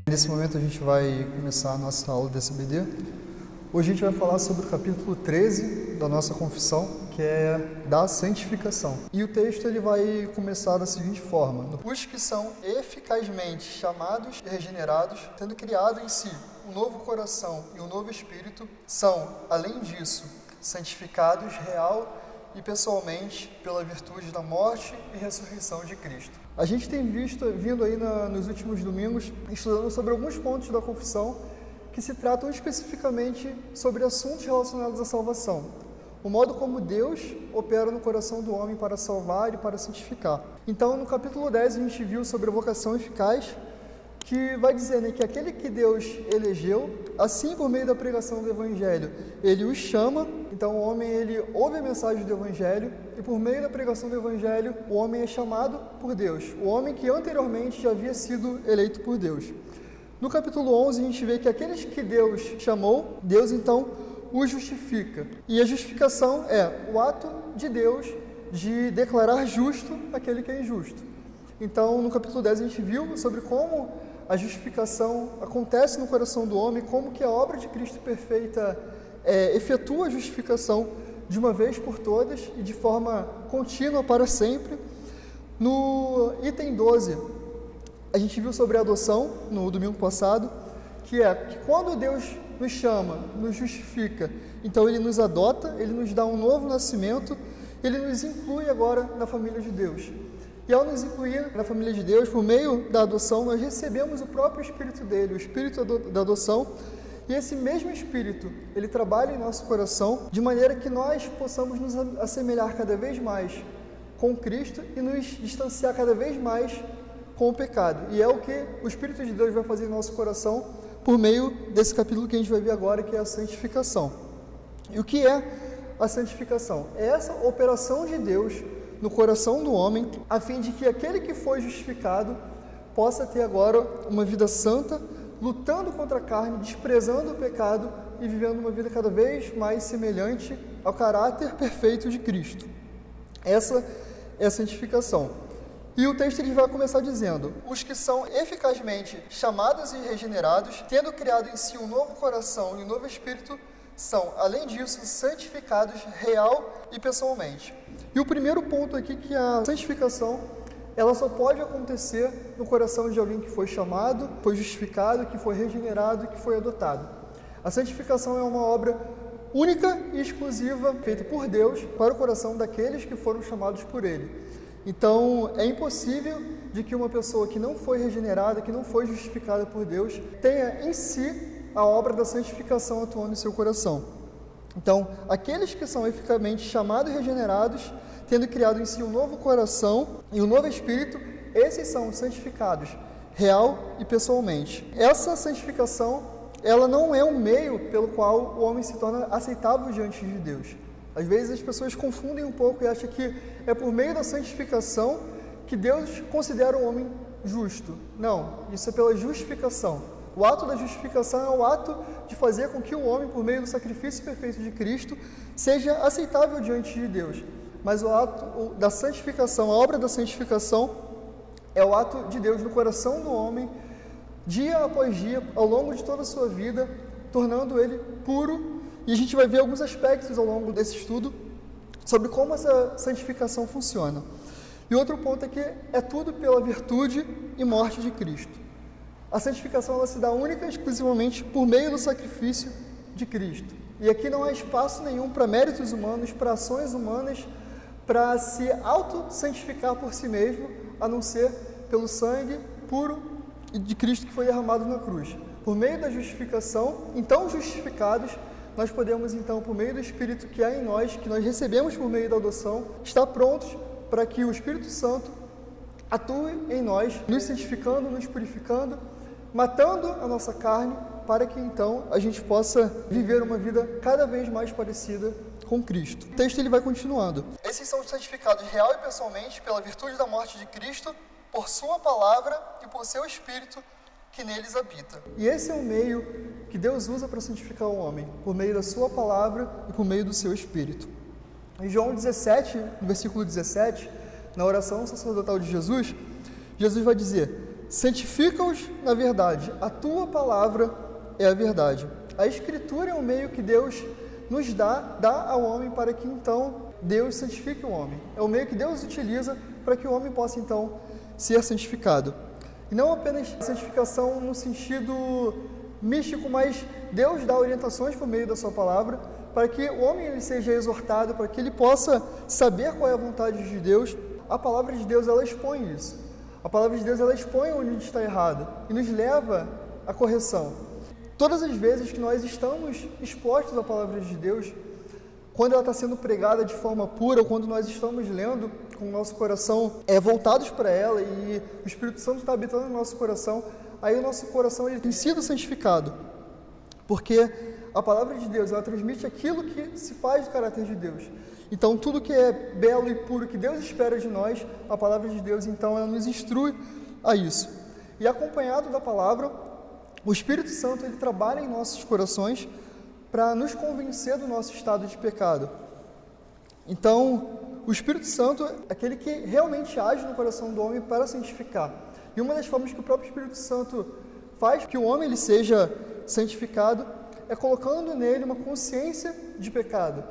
Nesse momento a gente vai começar a nossa aula desse EBD. Hoje a gente vai falar sobre o capítulo 13 da nossa confissão, que é da santificação. E o texto ele vai começar da seguinte forma: os que são eficazmente chamados e regenerados, tendo criado em si um novo coração e um novo espírito, são, além disso, santificados real e pessoalmente pela virtude da morte e ressurreição de Cristo. A gente tem vindo aí nos últimos domingos, estudando sobre alguns pontos da confissão que se tratam especificamente sobre assuntos relacionados à salvação. O modo como Deus opera no coração do homem para salvar e para santificar. Então, no capítulo 10, a gente viu sobre a vocação eficaz, que vai dizer que aquele que Deus elegeu, assim por meio da pregação do Evangelho, Ele os chama. Então o homem ele ouve a mensagem do Evangelho e por meio da pregação do Evangelho, o homem é chamado por Deus. O homem que anteriormente já havia sido eleito por Deus. No capítulo 11, a gente vê que aqueles que Deus chamou, Deus então os justifica. E a justificação é o ato de Deus de declarar justo aquele que é injusto. Então, no capítulo 10, a gente viu sobre como a justificação acontece no coração do homem, como que a obra de Cristo perfeita efetua a justificação de uma vez por todas e de forma contínua para sempre. No item 12, a gente viu sobre a adoção no domingo passado, que é que quando Deus nos chama, nos justifica, então Ele nos adota, Ele nos dá um novo nascimento, Ele nos inclui agora na família de Deus. E ao nos incluir na família de Deus, por meio da adoção, nós recebemos o próprio Espírito dele, o Espírito da adoção, e esse mesmo Espírito, ele trabalha em nosso coração, de maneira que nós possamos nos assemelhar cada vez mais com Cristo e nos distanciar cada vez mais com o pecado. E é o que o Espírito de Deus vai fazer em nosso coração por meio desse capítulo que a gente vai ver agora, que é a santificação. E o que é a santificação? É essa operação de Deus no coração do homem, a fim de que aquele que foi justificado possa ter agora uma vida santa, lutando contra a carne, desprezando o pecado e vivendo uma vida cada vez mais semelhante ao caráter perfeito de Cristo. Essa é a santificação. E o texto ele vai começar dizendo: os que são eficazmente chamados e regenerados, tendo criado em si um novo coração e um novo espírito, são, além disso, santificados real e pessoalmente. E o primeiro ponto aqui que a santificação, ela só pode acontecer no coração de alguém que foi chamado, foi justificado, que foi regenerado e que foi adotado. A santificação é uma obra única e exclusiva feita por Deus para o coração daqueles que foram chamados por Ele. Então, é impossível de que uma pessoa que não foi regenerada, que não foi justificada por Deus, tenha em si a obra da santificação atuando em seu coração. Então, aqueles que são eficazmente chamados e regenerados, tendo criado em si um novo coração e um novo espírito, esses são santificados, real e pessoalmente. Essa santificação, ela não é um meio pelo qual o homem se torna aceitável diante de Deus. Às vezes as pessoas confundem um pouco e acham que é por meio da santificação que Deus considera o homem justo. Não, isso é pela justificação. O ato da justificação é o ato de fazer com que o homem, por meio do sacrifício perfeito de Cristo, seja aceitável diante de Deus. Mas o ato da santificação, a obra da santificação, é o ato de Deus no coração do homem, dia após dia, ao longo de toda a sua vida, tornando ele puro. E a gente vai ver alguns aspectos ao longo desse estudo sobre como essa santificação funciona. E outro ponto é que é tudo pela virtude e morte de Cristo. A santificação ela se dá única e exclusivamente por meio do sacrifício de Cristo. E aqui não há espaço nenhum para méritos humanos, para ações humanas, para se auto-santificar por si mesmo, a não ser pelo sangue puro de Cristo que foi derramado na cruz. Por meio da justificação, então justificados, nós podemos então, por meio do Espírito que há em nós, que nós recebemos por meio da adoção, estar prontos para que o Espírito Santo atue em nós, nos santificando, nos purificando, matando a nossa carne, para que então a gente possa viver uma vida cada vez mais parecida com Cristo. O texto ele vai continuando. Esses são santificados real e pessoalmente pela virtude da morte de Cristo, por sua palavra e por seu Espírito que neles habita. E esse é o meio que Deus usa para santificar o homem, por meio da sua palavra e por meio do seu Espírito. Em João 17, no versículo 17, na oração sacerdotal de Jesus, Jesus vai dizer: santifica-os na verdade, a tua palavra é a verdade. A Escritura é o meio que Deus nos dá ao homem para que então Deus santifique o homem. É o meio que Deus utiliza para que o homem possa então ser santificado. E não apenas santificação no sentido místico, mas Deus dá orientações por meio da sua palavra para que o homem ele seja exortado, para que ele possa saber qual é a vontade de Deus. A palavra de Deus ela expõe isso. A palavra de Deus ela expõe onde a gente está errado e nos leva à correção. Todas as vezes que nós estamos expostos à palavra de Deus, quando ela está sendo pregada de forma pura, ou quando nós estamos lendo com o nosso coração voltados para ela e o Espírito Santo está habitando no nosso coração, aí o nosso coração ele tem sido santificado, porque a palavra de Deus ela transmite aquilo que se faz do caráter de Deus. Então tudo que é belo e puro que Deus espera de nós, a palavra de Deus então ela nos instrui a isso. E acompanhado da palavra, o Espírito Santo ele trabalha em nossos corações para nos convencer do nosso estado de pecado. Então, o Espírito Santo é aquele que realmente age no coração do homem para santificar. E uma das formas que o próprio Espírito Santo faz que o homem ele seja santificado é colocando nele uma consciência de pecado.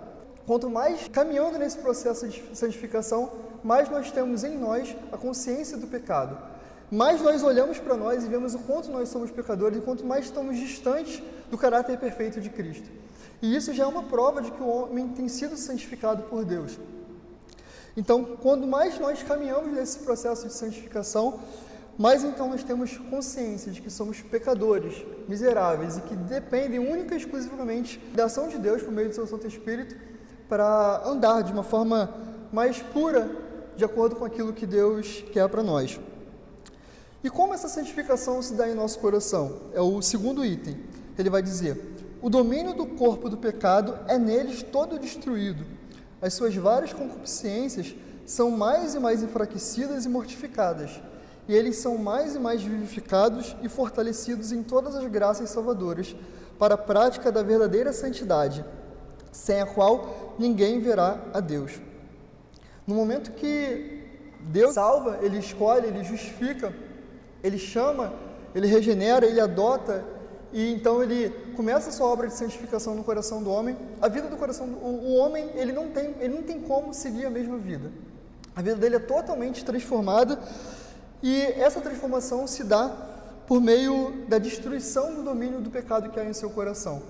Quanto mais caminhando nesse processo de santificação, mais nós temos em nós a consciência do pecado. Mais nós olhamos para nós e vemos o quanto nós somos pecadores e quanto mais estamos distantes do caráter perfeito de Cristo. E isso já é uma prova de que o homem tem sido santificado por Deus. Então, quando mais nós caminhamos nesse processo de santificação, mais então nós temos consciência de que somos pecadores, miseráveis e que dependem única e exclusivamente da ação de Deus por meio do seu Santo Espírito para andar de uma forma mais pura de acordo com aquilo que Deus quer para nós. E como essa santificação se dá em nosso coração? É o segundo item. Ele vai dizer: o domínio do corpo do pecado é neles todo destruído. As suas várias concupiscências são mais e mais enfraquecidas e mortificadas, e eles são mais e mais vivificados e fortalecidos em todas as graças salvadoras, para a prática da verdadeira santidade, sem a qual ninguém verá a Deus. No momento que Deus salva, Ele escolhe, Ele justifica, Ele chama, Ele regenera, Ele adota, e então Ele começa a sua obra de santificação no coração do homem. A vida do coração, o homem, ele não tem como seguir a mesma vida. A vida dele é totalmente transformada, e essa transformação se dá por meio da destruição do domínio do pecado que há em seu coração.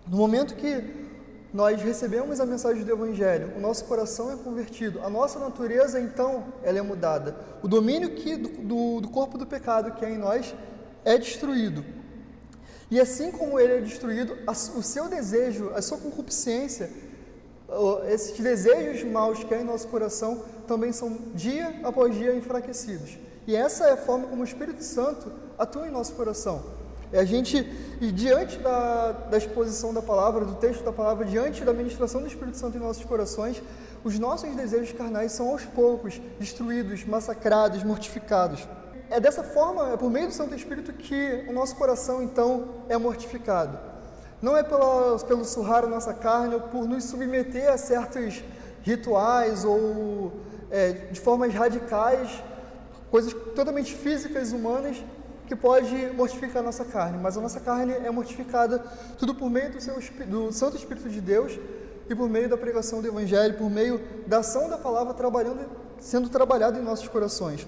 No momento que nós recebemos a mensagem do Evangelho, o nosso coração é convertido, a nossa natureza, então, ela é mudada. O domínio do corpo do pecado que há em nós é destruído. E assim como ele é destruído, o seu desejo, a sua concupiscência, esses desejos maus que há em nosso coração, também são dia após dia enfraquecidos. E essa é a forma como o Espírito Santo atua em nosso coração. É a gente, e diante da exposição da palavra, do texto da palavra, diante da ministração do Espírito Santo em nossos corações, os nossos desejos carnais são aos poucos destruídos, massacrados, mortificados. É dessa forma, é por meio do Santo Espírito que o nosso coração, então, é mortificado. Não é pelo surrar a nossa carne ou por nos submeter a certos rituais ou de formas radicais, coisas totalmente físicas, humanas, que pode mortificar a nossa carne, mas a nossa carne é mortificada tudo por meio do Santo Espírito de Deus e por meio da pregação do Evangelho, por meio da ação da palavra sendo trabalhada em nossos corações.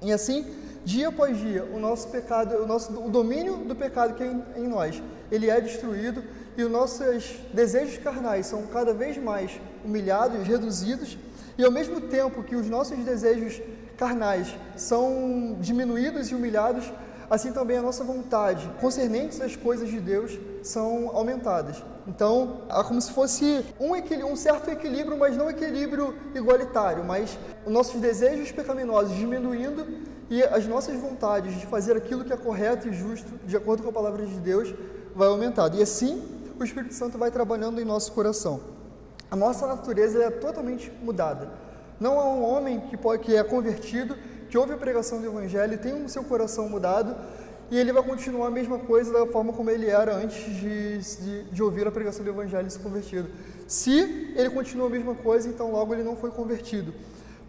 E assim, dia após dia, o nosso pecado, o domínio do pecado que é em nós, ele é destruído e os nossos desejos carnais são cada vez mais humilhados, reduzidos, e ao mesmo tempo que os nossos desejos carnais são diminuídos e humilhados, assim também a nossa vontade concernentes às coisas de Deus são aumentadas. Então, há como se fosse um certo equilíbrio, mas não equilíbrio igualitário, mas os nossos desejos pecaminosos diminuindo e as nossas vontades de fazer aquilo que é correto e justo, de acordo com a palavra de Deus, vai aumentando. E assim, o Espírito Santo vai trabalhando em nosso coração. A nossa natureza é totalmente mudada. Não há um homem que é convertido, que ouve a pregação do Evangelho e tem o seu coração mudado, e ele vai continuar a mesma coisa da forma como ele era antes de ouvir a pregação do Evangelho e ser convertido. Se ele continua a mesma coisa, então logo ele não foi convertido,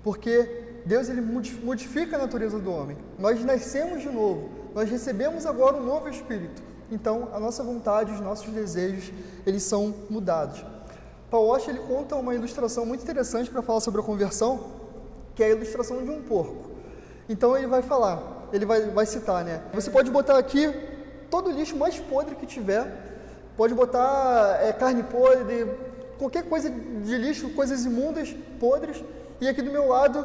porque Deus ele modifica a natureza do homem. Nós nascemos de novo, nós recebemos agora um novo espírito. Então, a nossa vontade, os nossos desejos, eles são mudados. Paul Washer, ele conta uma ilustração muito interessante para falar sobre a conversão, que é a ilustração de um porco. Então, ele vai falar, ele vai citar, né? Você pode botar aqui todo o lixo mais podre que tiver, pode botar carne podre, qualquer coisa de lixo, coisas imundas, podres, e aqui do meu lado,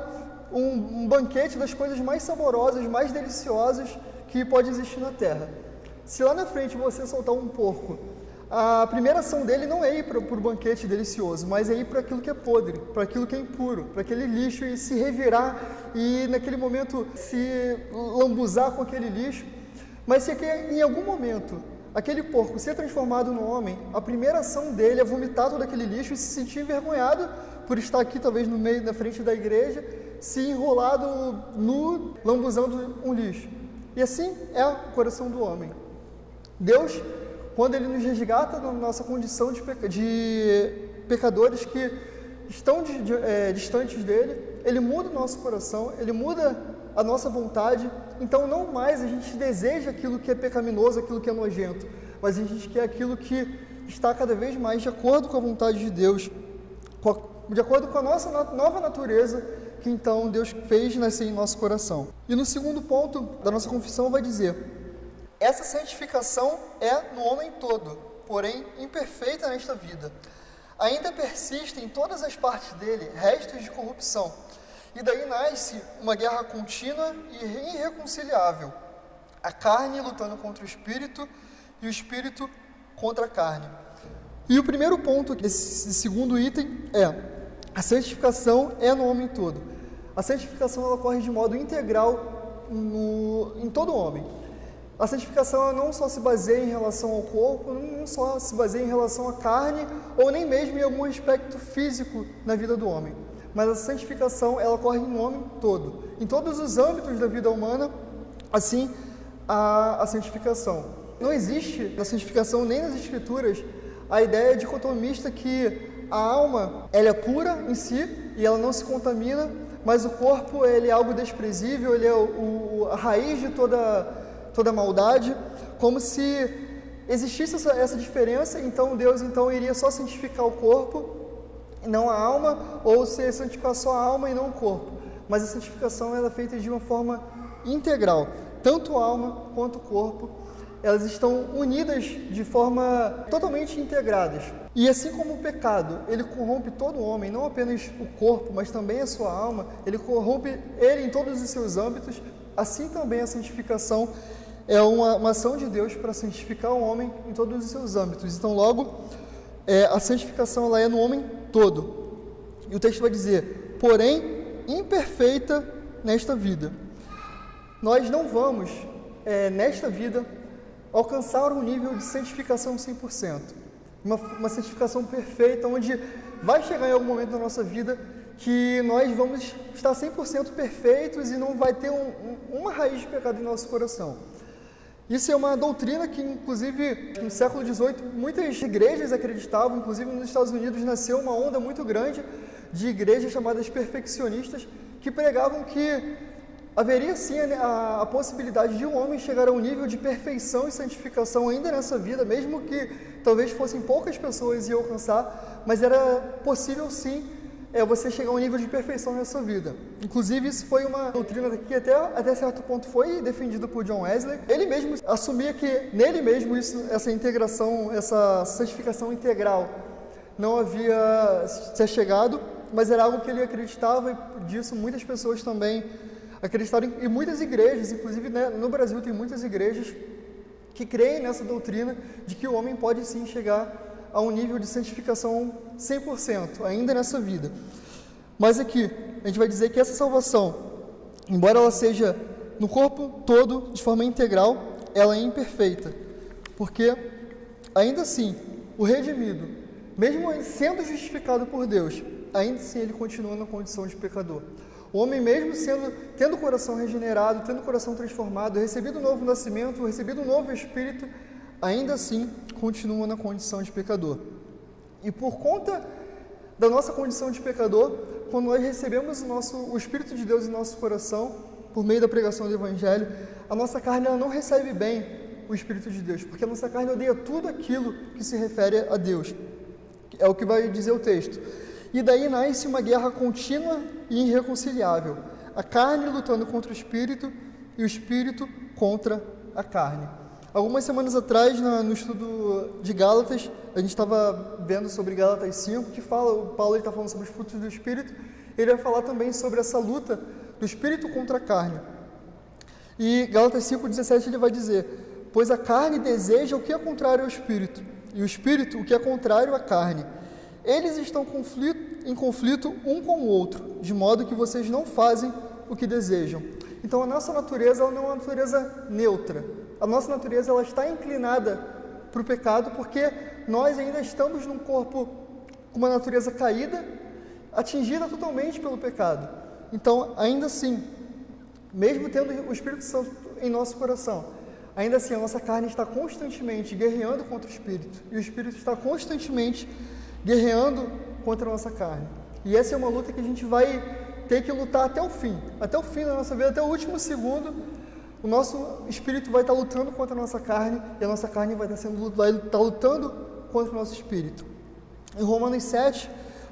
um banquete das coisas mais saborosas, mais deliciosas que pode existir na terra. Se lá na frente você soltar um porco, a primeira ação dele não é ir para o banquete delicioso, mas é ir para aquilo que é podre, para aquilo que é impuro, para aquele lixo e se revirar e naquele momento se lambuzar com aquele lixo. Mas se em algum momento aquele porco ser transformado no homem, a primeira ação dele é vomitar todo aquele lixo e se sentir envergonhado por estar aqui talvez no meio, na frente da igreja, se enrolado nu, lambuzando um lixo. E assim é o coração do homem. Deus, quando Ele nos resgata na nossa condição de pecadores que estão distantes dEle, Ele muda o nosso coração, Ele muda a nossa vontade. Então não mais a gente deseja aquilo que é pecaminoso, aquilo que é nojento, mas a gente quer aquilo que está cada vez mais de acordo com a vontade de Deus, de acordo com a nossa nova natureza, que então Deus fez nascer em nosso coração. E no segundo ponto da nossa confissão vai dizer: essa santificação é no homem todo, porém imperfeita nesta vida. Ainda persistem em todas as partes dele restos de corrupção, e daí nasce uma guerra contínua e irreconciliável, a carne lutando contra o espírito e o espírito contra a carne. E o primeiro ponto desse segundo item é: a santificação é no homem todo. A santificação ela ocorre de modo integral em todo homem. A santificação ela não só se baseia em relação ao corpo, não só se baseia em relação à carne, ou nem mesmo em algum aspecto físico na vida do homem. Mas a santificação ela ocorre no homem todo. Em todos os âmbitos da vida humana, assim, a santificação. Não existe na santificação nem nas Escrituras a ideia dicotomista que a alma ela é pura em si e ela não se contamina, mas o corpo ele é algo desprezível, ele é a raiz de toda maldade, como se existisse essa diferença. Então Deus iria só santificar o corpo e não a alma, ou se santificar só a alma e não o corpo. Mas a santificação ela é feita de uma forma integral, tanto a alma quanto o corpo, elas estão unidas de forma totalmente integradas. E assim como o pecado, ele corrompe todo o homem, não apenas o corpo, mas também a sua alma, ele corrompe ele em todos os seus âmbitos, assim também a santificação é uma ação de Deus para santificar o homem em todos os seus âmbitos. Então, logo, a santificação ela é no homem todo. E o texto vai dizer: porém, imperfeita nesta vida. Nós não vamos, nesta vida, alcançar um nível de santificação 100%. Uma santificação perfeita, onde vai chegar em algum momento da nossa vida que nós vamos estar 100% perfeitos e não vai ter uma raiz de pecado em nosso coração. Isso é uma doutrina que, inclusive, no século XVIII, muitas igrejas acreditavam. Inclusive, nos Estados Unidos nasceu uma onda muito grande de igrejas chamadas perfeccionistas, que pregavam que haveria sim a possibilidade de um homem chegar a um nível de perfeição e santificação ainda nessa vida, mesmo que talvez fossem poucas pessoas e alcançar, mas era possível sim você chegar a um nível de perfeição nessa vida. Inclusive, isso foi uma doutrina que até certo ponto foi defendida por John Wesley. Ele mesmo assumia que nele mesmo essa integração, essa santificação integral não havia se chegado, mas era algo que ele acreditava, e disso muitas pessoas também acreditaram, e muitas igrejas, inclusive no Brasil tem muitas igrejas que creem nessa doutrina de que o homem pode sim chegar a um nível de santificação 100%, ainda nessa vida. Mas aqui, a gente vai dizer que essa salvação, embora ela seja no corpo todo, de forma integral, ela é imperfeita, porque ainda assim, o redimido, mesmo sendo justificado por Deus, ainda assim ele continua na condição de pecador. O homem mesmo tendo o coração regenerado, tendo o coração transformado, recebido um novo nascimento, recebido um novo espírito, ainda assim continua na condição de pecador. E por conta da nossa condição de pecador, quando nós recebemos o Espírito de Deus em nosso coração, por meio da pregação do Evangelho, a nossa carne ela não recebe bem o Espírito de Deus, porque a nossa carne odeia tudo aquilo que se refere a Deus. É o que vai dizer o texto. E daí nasce uma guerra contínua e irreconciliável. A carne lutando contra o Espírito e o Espírito contra a carne. Algumas semanas atrás, no estudo de Gálatas, a gente estava vendo sobre Gálatas 5, que fala, o Paulo está falando sobre os frutos do Espírito, ele vai falar também sobre essa luta do Espírito contra a carne. E Gálatas 5,17 ele vai dizer: pois a carne deseja o que é contrário ao Espírito, e o Espírito o que é contrário à carne. Eles estão em conflito um com o outro, de modo que vocês não fazem o que desejam. Então a nossa natureza ela não é uma natureza neutra. A nossa natureza ela está inclinada para o pecado porque nós ainda estamos num corpo com uma natureza caída, atingida totalmente pelo pecado. Então, ainda assim, mesmo tendo o Espírito Santo em nosso coração, ainda assim a nossa carne está constantemente guerreando contra o Espírito e o Espírito está constantemente guerreando contra a nossa carne. E essa é uma luta que a gente vai ter que lutar até o fim da nossa vida, até o último segundo. O nosso espírito vai estar lutando contra a nossa carne e a nossa carne vai estar lutando contra o nosso espírito. Em Romanos 7,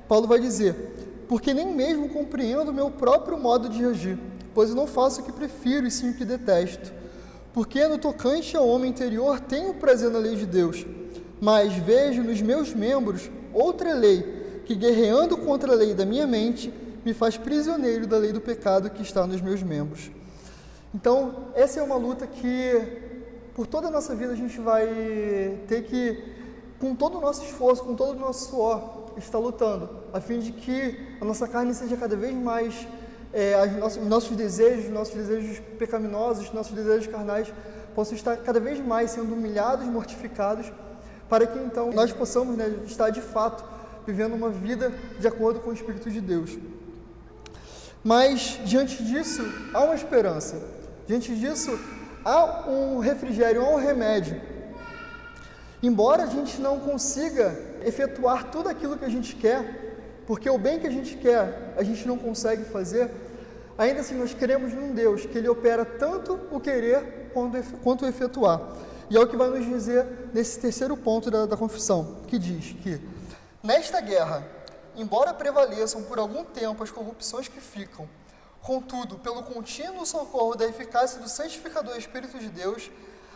Paulo vai dizer: porque nem mesmo compreendo o meu próprio modo de agir, pois eu não faço o que prefiro e sim o que detesto. Porque no tocante ao homem interior tenho prazer na lei de Deus, mas vejo nos meus membros outra lei, que guerreando contra a lei da minha mente, me faz prisioneiro da lei do pecado que está nos meus membros. Então, essa é uma luta que, por toda a nossa vida, a gente vai ter que, com todo o nosso esforço, com todo o nosso suor, estar lutando, a fim de que a nossa carne seja cada vez mais, os nossos desejos pecaminosos, nossos desejos carnais, possam estar cada vez mais sendo humilhados, mortificados, para que então nós possamos estar de fato vivendo uma vida de acordo com o Espírito de Deus. Mas, diante disso, há uma esperança. Diante disso, há um refrigério, há um remédio. Embora a gente não consiga efetuar tudo aquilo que a gente quer, porque o bem que a gente quer, a gente não consegue fazer, ainda assim nós queremos num Deus que Ele opera tanto o querer quanto o efetuar. E é o que vai nos dizer nesse terceiro ponto da confissão, que diz que nesta guerra, embora prevaleçam por algum tempo as corrupções que ficam, contudo, pelo contínuo socorro da eficácia do santificador Espírito de Deus,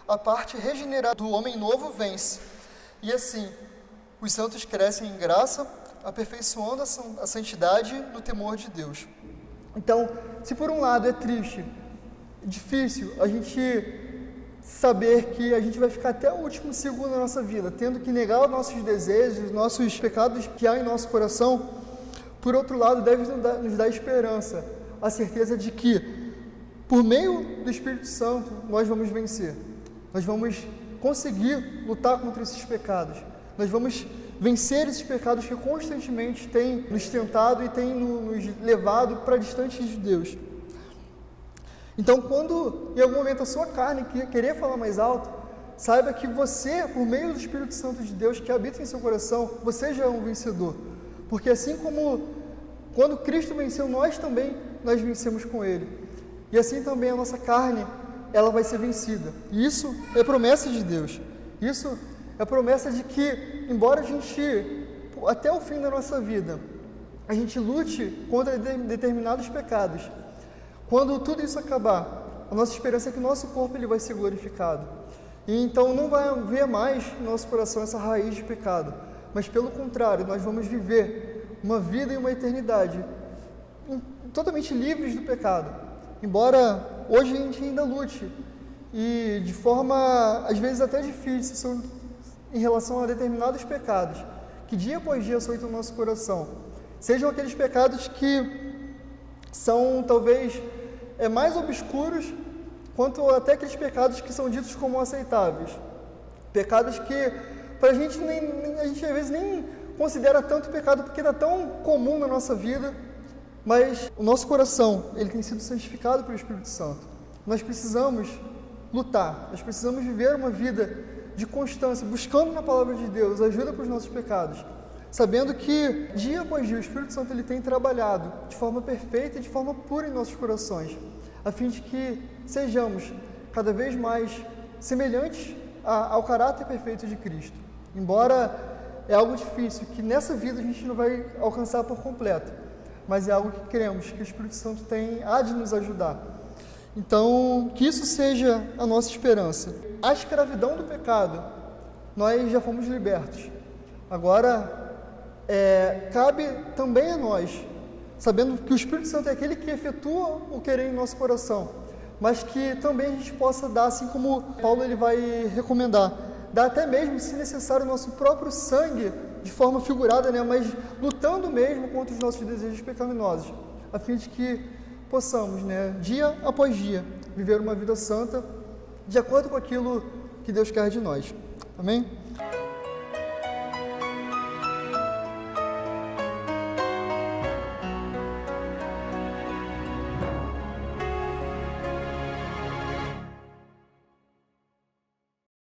a parte regenerada do homem novo vence. E assim, os santos crescem em graça, aperfeiçoando a santidade no temor de Deus. Então, se por um lado é triste, difícil a gente saber que a gente vai ficar até o último segundo da nossa vida, tendo que negar os nossos desejos, os nossos pecados que há em nosso coração, por outro lado, deve nos dar esperança, a certeza de que, por meio do Espírito Santo, nós vamos vencer. Nós vamos conseguir lutar contra esses pecados. Nós vamos vencer esses pecados que constantemente têm nos tentado e têm nos levado para distante de Deus. Então, quando em algum momento a sua carne querer falar mais alto, saiba que você, por meio do Espírito Santo de Deus que habita em seu coração, você já é um vencedor. Porque assim como quando Cristo venceu, nós vencemos com Ele. E assim também a nossa carne, ela vai ser vencida. E isso é promessa de Deus. Isso é promessa de que, embora a gente, até o fim da nossa vida, a gente lute contra determinados pecados, quando tudo isso acabar, a nossa esperança é que o nosso corpo ele vai ser glorificado. E então não vai haver mais no nosso coração essa raiz de pecado, mas pelo contrário, nós vamos viver uma vida e uma eternidade totalmente livres do pecado. Embora hoje a gente ainda lute, e de forma às vezes até difícil em relação a determinados pecados, que dia após dia açoitam o nosso coração, sejam aqueles pecados que são talvez mais obscuros, quanto até aqueles pecados que são ditos como aceitáveis. Pecados que para a gente às vezes nem considera tanto pecado porque está tão comum na nossa vida, mas o nosso coração ele tem sido santificado pelo Espírito Santo. Nós precisamos lutar, nós precisamos viver uma vida de constância, buscando na palavra de Deus ajuda para os nossos pecados, sabendo que dia após dia o Espírito Santo ele tem trabalhado de forma perfeita e de forma pura em nossos corações, a fim de que sejamos cada vez mais semelhantes ao caráter perfeito de Cristo. Embora é algo difícil, que nessa vida a gente não vai alcançar por completo, mas é algo que cremos que o Espírito Santo há de nos ajudar. Então, que isso seja a nossa esperança. A escravidão do pecado, nós já fomos libertos. Agora, cabe também a nós, sabendo que o Espírito Santo é aquele que efetua o querer em nosso coração, mas que também a gente possa dar, assim como Paulo ele vai recomendar, dar até mesmo, se necessário, o nosso próprio sangue, de forma figurada, né, mas lutando mesmo contra os nossos desejos pecaminosos, a fim de que possamos, né, dia após dia, viver uma vida santa, de acordo com aquilo que Deus quer de nós. Amém?